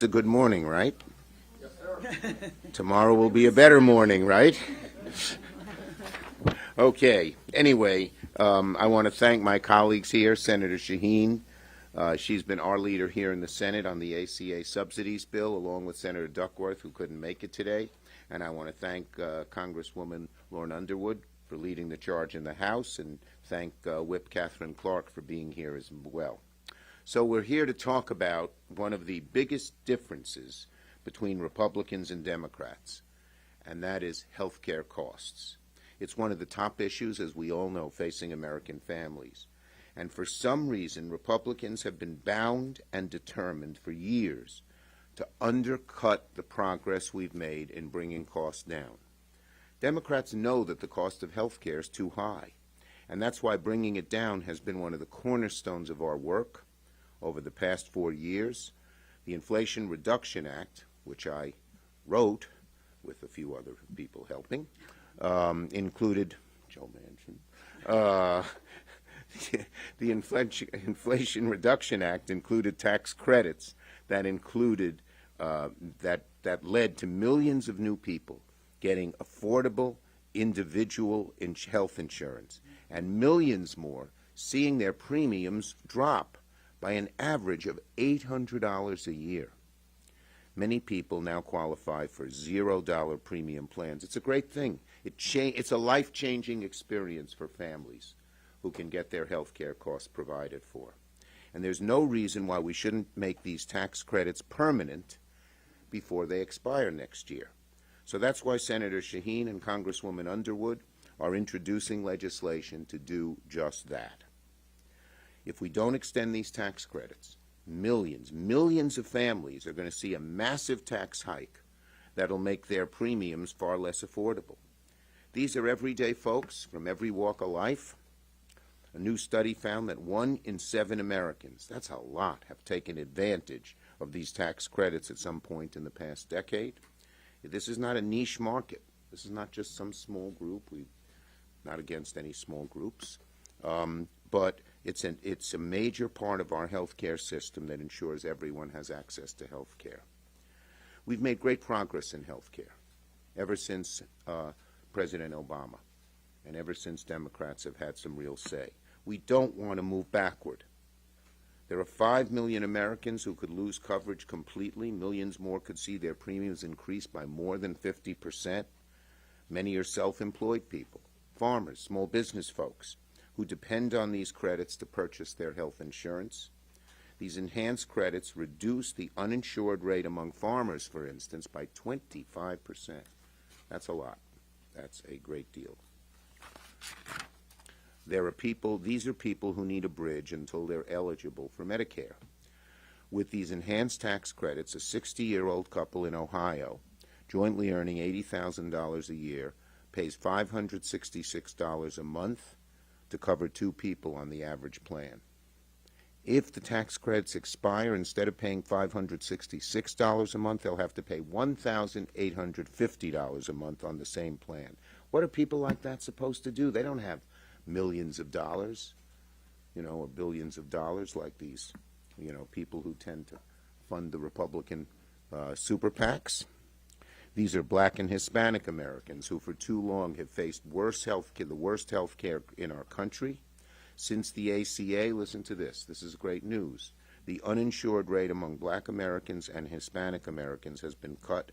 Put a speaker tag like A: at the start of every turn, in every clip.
A: A good morning, right? Yes, sir. Tomorrow will be a better morning, right? Okay. Anyway, I want to thank my colleagues here, Senator Shaheen. She's been our leader here in the Senate on the ACA Subsidies bill, along with Senator Duckworth, who couldn't make it today. And I want to thank Congresswoman Lauren Underwood for leading the charge in the House, and thank Whip Katherine Clark for being here as well. So we're here to talk about one of the biggest differences between Republicans and Democrats, and that is health care costs. It's one of the top issues, as we all know, facing American families. And for some reason, Republicans have been bound and determined for years to undercut the progress we've made in bringing costs down. Democrats know that the cost of health care is too high, and that's why bringing it down has been one of the cornerstones of our work over the past 4 years. The Inflation Reduction Act, which I wrote with a few other people helping, included Joe Manchin. The Inflation Reduction Act included tax credits that included that led to millions of new people getting affordable individual health insurance, and millions more seeing their premiums drop by an average of $800 a year. Many people now qualify for $0 premium plans. It's a great thing. It's a life-changing experience for families who can get their health care costs provided for. And there's no reason why we shouldn't make these tax credits permanent before they expire next year. So that's why Senator Shaheen and Congresswoman Underwood are introducing legislation to do just that. If we don't extend these tax credits, millions of families are going to see a massive tax hike that'll make their premiums far less affordable. These are everyday folks from every walk of life. A new study found that 1 in 7 Americans, that's a lot, have taken advantage of these tax credits at some point in the past decade. This is not a niche market. This is not just some small group. We're not against any small groups. But it's a major part of our health care system that ensures everyone has access to health care. We've made great progress in health care ever since President Obama, and ever since Democrats have had some real say. We don't want to move backward. There are 5 million Americans who could lose coverage completely. Millions more could see their premiums increase by more than 50%. Many are self-employed people, farmers, small business folks, who depend on these credits to purchase their health insurance. These enhanced credits reduce the uninsured rate among farmers, for instance, by 25%. That's a lot. That's a great deal. These are people who need a bridge until they're eligible for Medicare. With these enhanced tax credits, a 60-year-old couple in Ohio, jointly earning $80,000 a year, pays $566 a month to cover 2 people on the average plan. If the tax credits expire, instead of paying $566 a month, they'll have to pay $1,850 a month on the same plan. What are people like that supposed to do? They don't have millions of dollars, or billions of dollars like these, people who tend to fund the Republican super PACs. These are Black and Hispanic Americans who for too long have faced the worst health care in our country. Since the ACA, listen to this is great news, the uninsured rate among Black Americans and Hispanic Americans has been cut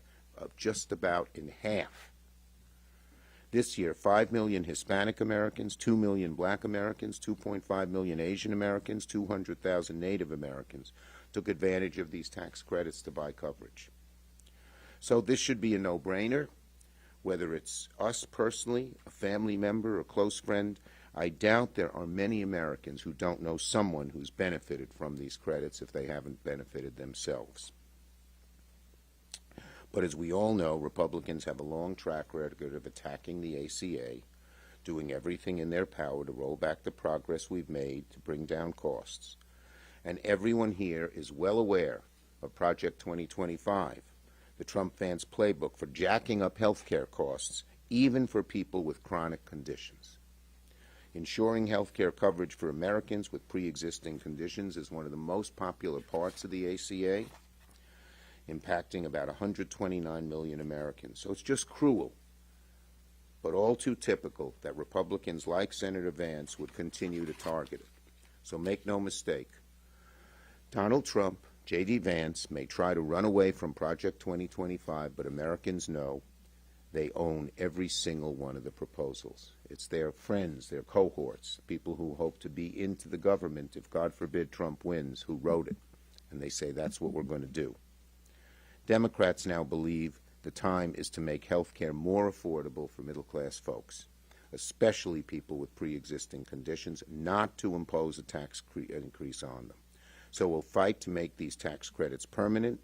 A: just about in half. This year, 5 million Hispanic Americans, 2 million Black Americans, 2.5 million Asian Americans, 200,000 Native Americans took advantage of these tax credits to buy coverage. So this should be a no-brainer, whether it's us personally, a family member, a close friend. I doubt there are many Americans who don't know someone who's benefited from these credits if they haven't benefited themselves. But as we all know, Republicans have a long track record of attacking the ACA, doing everything in their power to roll back the progress we've made to bring down costs. And everyone here is well aware of Project 2025, the Trump fans' playbook for jacking up health care costs, even for people with chronic conditions. Ensuring health care coverage for Americans with pre-existing conditions is one of the most popular parts of the ACA. impacting about 129 million Americans. So it's just cruel, but all too typical that Republicans like Senator Vance would continue to target it. So make no mistake, Donald Trump, J.D. Vance may try to run away from Project 2025, but Americans know they own every single one of the proposals. It's their friends, their cohorts, people who hope to be into the government if, God forbid, Trump wins, who wrote it. And they say that's what we're going to do. Democrats now believe the time is to make health care more affordable for middle-class folks, especially people with pre-existing conditions, not to impose a tax increase on them. So we'll fight to make these tax credits permanent,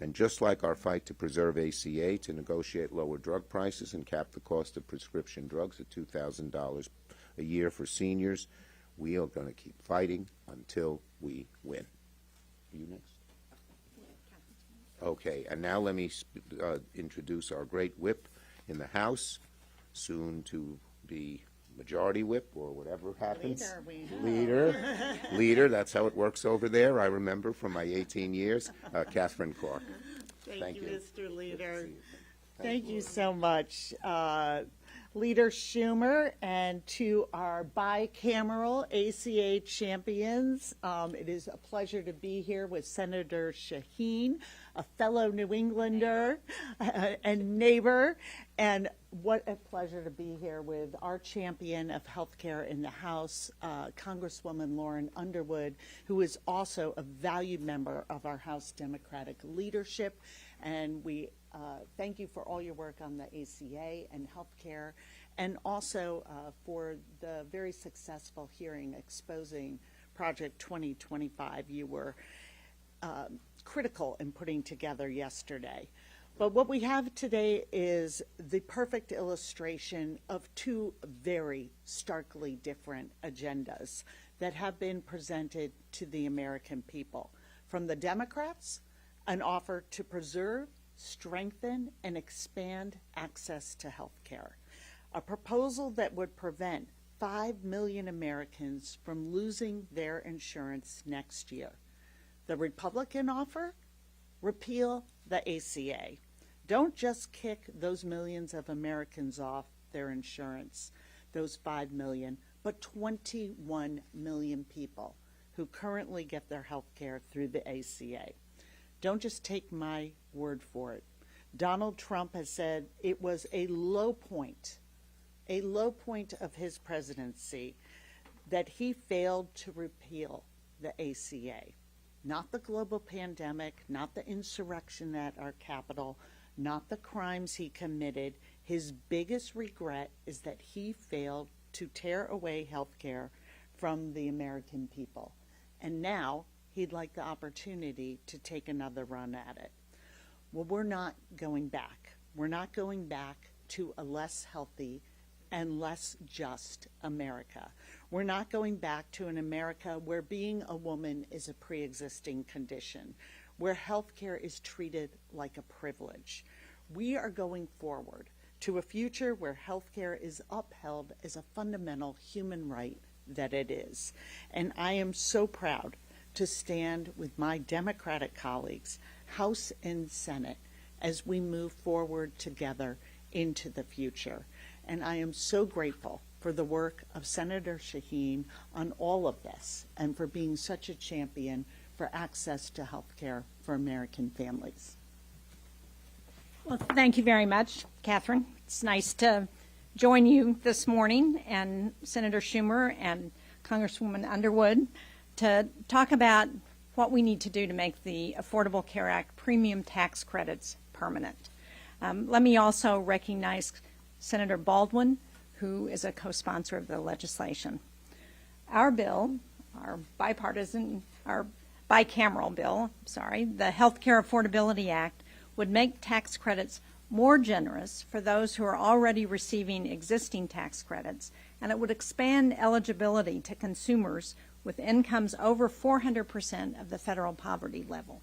A: and just like our fight to preserve ACA, to negotiate lower drug prices and cap the cost of prescription drugs at $2,000 a year for seniors, we are going to keep fighting until we win. Are you next? Okay, and now let me introduce our great whip in the House, soon to be majority whip or whatever happens. Leader, that's how it works over there. I remember from my 18 years. Katherine Clark.
B: Thank you, Mr. Leader. Thank you so much, Leader Schumer, and to our bicameral ACA champions. It is a pleasure to be here with Senator Shaheen, a fellow New Englander and neighbor, and what a pleasure to be here with our champion of healthcare in the House, Congresswoman Lauren Underwood, who is also a valued member of our House Democratic leadership. And we thank you for all your work on the ACA and healthcare, and also for the very successful hearing exposing Project 2025 you were critical in putting together yesterday. But what we have today is the perfect illustration of two very starkly different agendas that have been presented to the American people. From the Democrats, an offer to preserve, strengthen, and expand access to health care. A proposal that would prevent 5 million Americans from losing their insurance next year. The Republican offer? Repeal the ACA. Don't just kick those millions of Americans off their insurance, those 5 million, but 21 million people who currently get their health care through the ACA. Don't just take my word for it. Donald Trump has said it was a low point of his presidency that he failed to repeal the ACA. Not the global pandemic, not the insurrection at our Capitol, not the crimes he committed. His biggest regret is that he failed to tear away health care from the American people. And now he'd like the opportunity to take another run at it. Well, we're not going back. We're not going back to a less healthy and less just America. We're not going back to an America where being a woman is a pre-existing condition, where health care is treated like a privilege. We are going forward to a future where health care is upheld as a fundamental human right that it is. And I am so proud to stand with my Democratic colleagues, House and Senate, as we move forward together into the future. And I am so grateful for the work of Senator Shaheen on all of this and for being such a champion for access to health care for American families.
C: Well, thank you very much, Katherine. It's nice to join you this morning and Senator Schumer and Congresswoman Underwood to talk about what we need to do to make the Affordable Care Act premium tax credits permanent. Let me also recognize Senator Baldwin, who is a co-sponsor of the legislation. Our bill, our bicameral bill, the Health Care Affordability Act, would make tax credits more generous for those who are already receiving existing tax credits, and it would expand eligibility to consumers with incomes over 400% of the federal poverty level.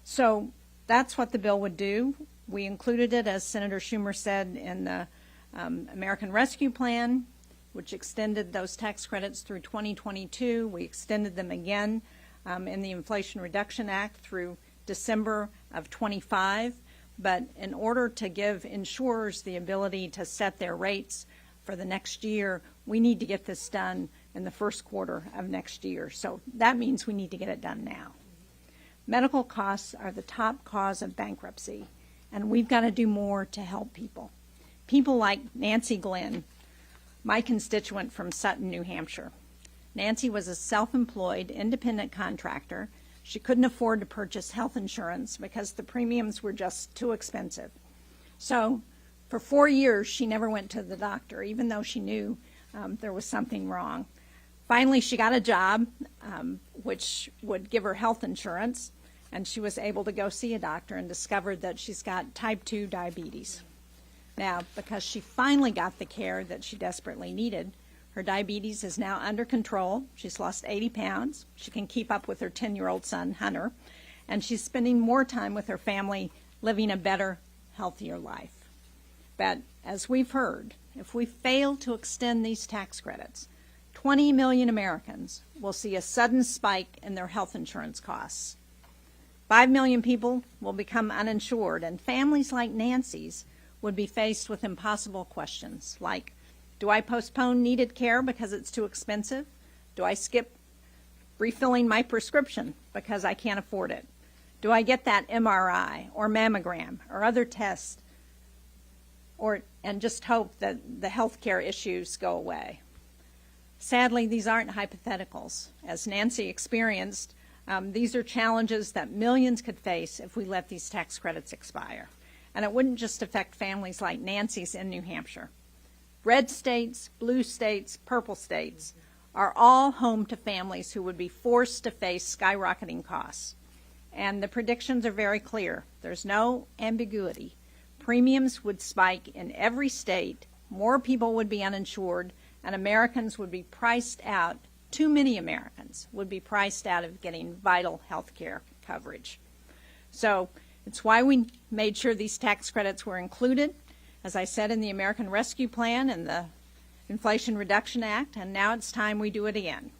C: So that's what the bill would do. We included it, as Senator Schumer said, in the American Rescue Plan, which extended those tax credits through 2022. We extended them again in the Inflation Reduction Act through December of 25, but in order to give insurers the ability to set their rates for the next year, we need to get this done in the first quarter of next year. So that means we need to get it done now. Medical costs are the top cause of bankruptcy, and we've got to do more to help people. People like Nancy Glenn, my constituent from Sutton, New Hampshire. Nancy was a self-employed, independent contractor. She couldn't afford to purchase health insurance because the premiums were just too expensive. So for 4 years, she never went to the doctor, even though she knew there was something wrong. Finally, she got a job which would give her health insurance, and she was able to go see a doctor and discovered that she's got type 2 diabetes. Now, because she finally got the care that she desperately needed, her diabetes is now under control. She's lost 80 pounds. She can keep up with her 10-year-old son, Hunter, and she's spending more time with her family, living a better, healthier life. But as we've heard, if we fail to extend these tax credits, 20 million Americans will see a sudden spike in their health insurance costs. 5 million people will become uninsured, and families like Nancy's would be faced with impossible questions like, do I postpone needed care because it's too expensive? Do I skip refilling my prescription because I can't afford it? Do I get that MRI or mammogram or other tests and just hope that the health care issues go away? Sadly, these aren't hypotheticals. As Nancy experienced, these are challenges that millions could face if we let these tax credits expire. And it wouldn't just affect families like Nancy's in New Hampshire. Red states, blue states, purple states are all home to families who would be forced to face skyrocketing costs. And the predictions are very clear. There's no ambiguity. Premiums would spike in every state, more people would be uninsured, and Americans would be priced out, too many Americans would be priced out of getting vital health care coverage. So it's why we made sure these tax credits were included, as I said, in the American Rescue Plan and the Inflation Reduction Act, and now it's time we do it again.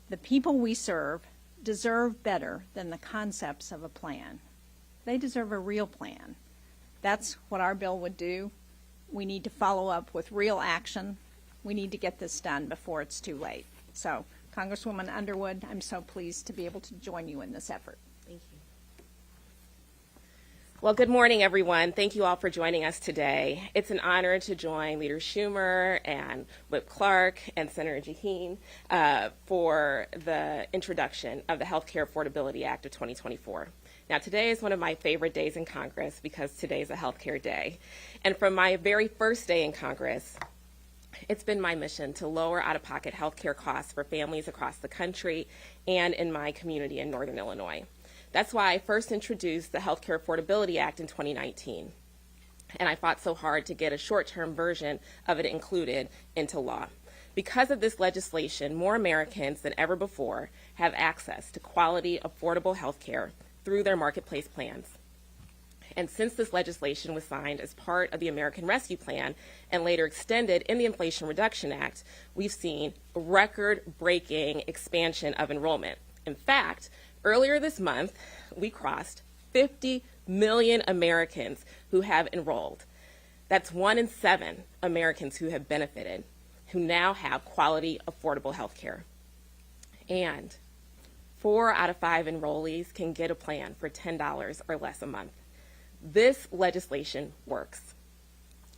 C: The people we serve deserve better than the concepts of a plan. They deserve a real plan. That's what our bill would do. We need to follow up with real action. We need to get this done before it's too late. So, Congresswoman Underwood, I'm so pleased to be able to join you in this effort.
D: Thank you. Well, good morning, everyone. Thank you all for joining us today. It's an honor to join Leader Schumer and Whip Clark and Senator Jeanne for the introduction of the Healthcare Affordability Act of 2024. Now, today is one of my favorite days in Congress because today is a healthcare day. And from my very first day in Congress, it's been my mission to lower out-of-pocket healthcare costs for families across the country and in my community in Northern Illinois. That's why I first introduced the Healthcare Affordability Act in 2019. And I fought so hard to get a short-term version of it included into law. Because of this legislation, more Americans than ever before have access to quality, affordable health care through their marketplace plans. And since this legislation was signed as part of the American Rescue Plan and later extended in the Inflation Reduction Act, we've seen a record-breaking expansion of enrollment. In fact, earlier this month, we crossed 50 million Americans who have enrolled. That's 1 in 7 Americans who have benefited, who now have quality, affordable health care. And 4 out of 5 enrollees can get a plan for $10 or less a month. This legislation works.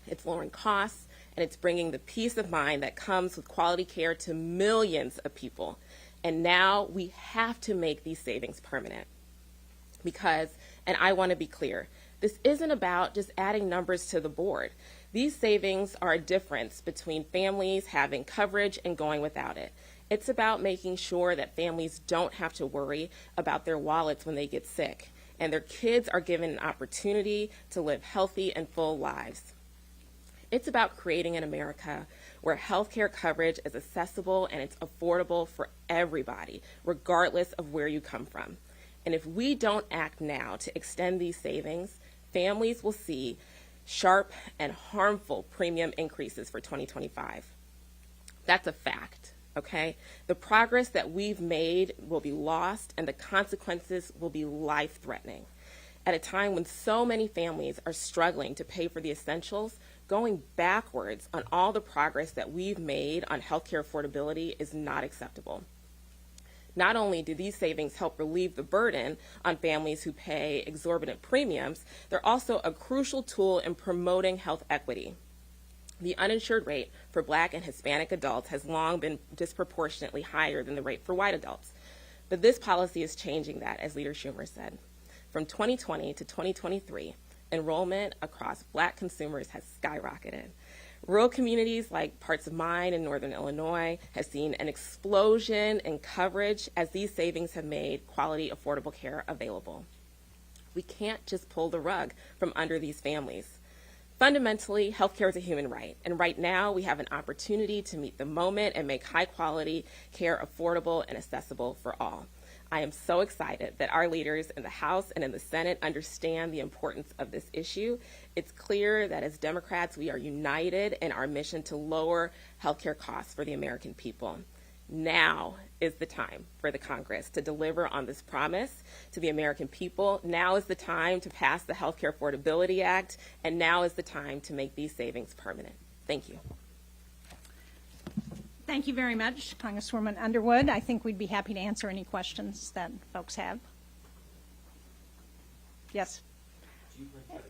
D: It's lowering costs, and it's bringing the peace of mind that comes with quality care to millions of people. And now we have to make these savings permanent. Because, and I want to be clear, this isn't about just adding numbers to the board. These savings are a difference between families having coverage and going without it. It's about making sure that families don't have to worry about their wallets when they get sick, and their kids are given an opportunity to live healthy and full lives. It's about creating an America where healthcare coverage is accessible and it's affordable for everybody, regardless of where you come from. And if we don't act now to extend these savings, families will see sharp and harmful premium increases for 2025. That's a fact. okay? The progress that we've made will be lost, and the consequences will be life-threatening. At a time when so many families are struggling to pay for the essentials, going backwards on all the progress that we've made on healthcare affordability is not acceptable. Not only do these savings help relieve the burden on families who pay exorbitant premiums, they're also a crucial tool in promoting health equity. The uninsured rate for Black and Hispanic adults has long been disproportionately higher than the rate for white adults. But this policy is changing that, as Leader Schumer said. From 2020 to 2023, enrollment across Black consumers has skyrocketed. Rural communities like parts of mine in northern Illinois have seen an explosion in coverage as these savings have made quality, affordable care available. We can't just pull the rug from under these families. Fundamentally, healthcare is a human right, and right now we have an opportunity to meet the moment and make high-quality care affordable and accessible for all. I am so excited that our leaders in the House and in the Senate understand the importance of this issue. It's clear that as Democrats, we are united in our mission to lower healthcare costs for the American people. Now is the time for the Congress to deliver on this promise to the American people. Now is the time to pass the Healthcare Affordability Act, and now is the time to make these savings permanent. Thank you.
C: Thank you very much, Congresswoman Underwood. I think we'd be happy to answer any questions that folks have. Yes.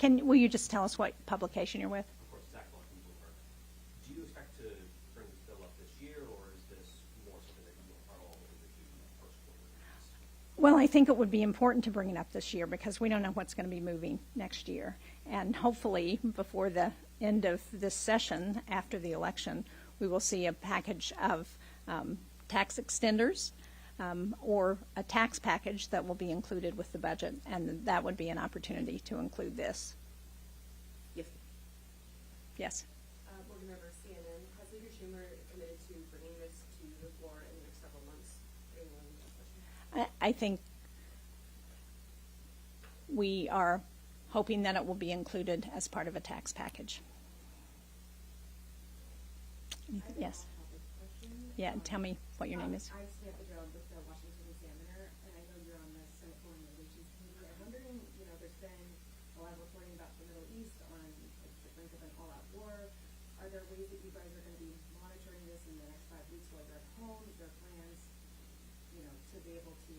C: Will you just tell us what publication you're with?
E: Of course, Zach Blunt from Bloomberg. Do you expect to bring this bill up this year, or is this more something that you are all going to do in the first quarter?
C: Well, I think it would be important to bring it up this year because we don't know what's going to be moving next year. And hopefully, before the end of this session, after the election, we will see a package of tax extenders or a tax package that will be included with the budget, and that would be an opportunity to include this.
D: Yes.
C: Yes.
F: Board member CNN, has Leader Schumer committed to bringing this to the floor in the next several months?
C: I think we are hoping that it will be included as part of a tax package. Yes. Yeah, tell me what your name is.
F: I'm Samantha Jones with the Washington Examiner, and I know you're on the Senate Foreign Relations Committee. I'm wondering, there's been a lot of reporting about the Middle East on the brink of an all-out war. Are there ways that you guys are going to be monitoring this in the next 5 weeks while you're at home? Is there plans, to be able to,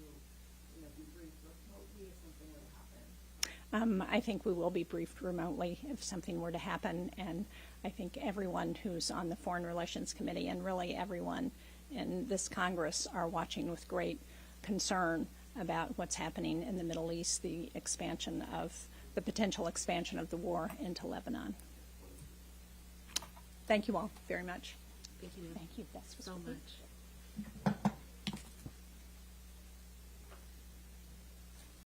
F: be briefed remotely if something were to happen?
C: I think we will be briefed remotely if something were to happen, and I think everyone who's on the Foreign Relations Committee and really everyone in this Congress are watching with great concern about what's happening in the Middle East, the potential expansion of the war into Lebanon. Thank you all very much.
F: Thank you.
C: Thank you. That's
F: so much.